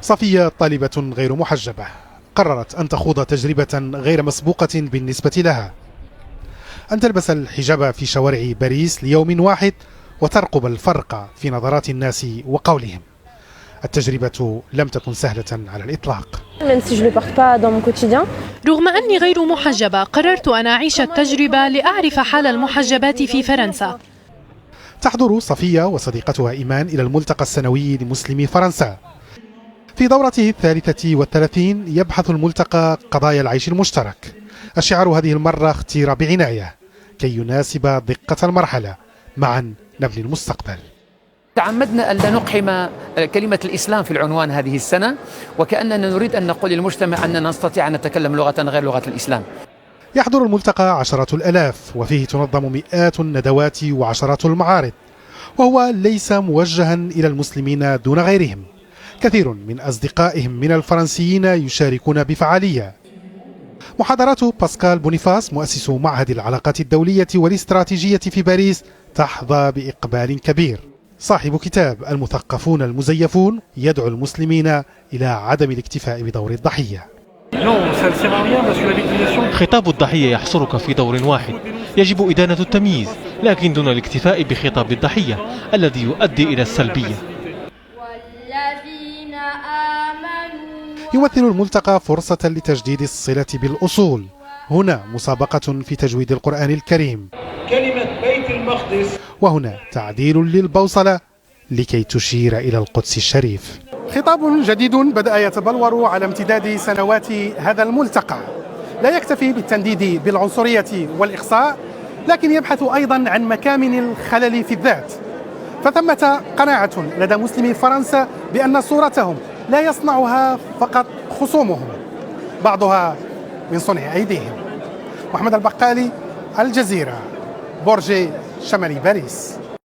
صفية طالبة غير محجبة قررت أن تخوض تجربة غير مسبوقة بالنسبة لها، أن تلبس الحجاب في شوارع باريس ليوم واحد وترقب الفرق في نظرات الناس وقولهم. التجربة لم تكن سهلة على الإطلاق. رغم أني غير محجبة قررت أن أعيش التجربة لأعرف حال المحجبات في فرنسا. تحضر صفية وصديقتها إيمان إلى الملتقى السنوي لمسلمي فرنسا. في دورته 33 يبحث الملتقى قضايا العيش المشترك. الشعار هذه المرة اختير بعناية كي يناسب دقة المرحلة. معا نبني المستقبل. تعمدنا ألا نقحم كلمة الإسلام في العنوان هذه السنة، وكأننا نريد أن نقول للمجتمع أننا نستطيع أن نتكلم لغة غير لغة الإسلام. يحضر الملتقى عشرات الآلاف، وفيه تنظم مئات الندوات وعشرات المعارض، وهو ليس موجها إلى المسلمين دون غيرهم. كثير من أصدقائهم من الفرنسيين يشاركون بفعالية. محاضرات باسكال بونيفاس مؤسس معهد العلاقات الدولية والاستراتيجية في باريس تحظى بإقبال كبير. صاحب كتاب المثقفون المزيفون يدعو المسلمين إلى عدم الاكتفاء بدور الضحية. خطاب الضحية يحصرك في دور واحد. يجب إدانة التمييز، لكن دون الاكتفاء بخطاب الضحية الذي يؤدي إلى السلبية. يمثل الملتقى فرصة لتجديد الصلة بالأصول. هنا مسابقة في تجويد القرآن الكريم، كلمة بيت المقدس، وهنا تعديل للبوصلة لكي تشير إلى القدس الشريف. خطاب جديد بدأ يتبلور على امتداد سنوات هذا الملتقى. لا يكتفي بالتنديد بالعنصرية والإقصاء، لكن يبحث أيضا عن مكامن الخلل في الذات. فثمة قناعة لدى مسلمي فرنسا بأن صورتهم لا يصنعها فقط خصومهم، بعضها من صنع أيديهم. محمد البقالي، الجزيرة، برج شمالي باريس.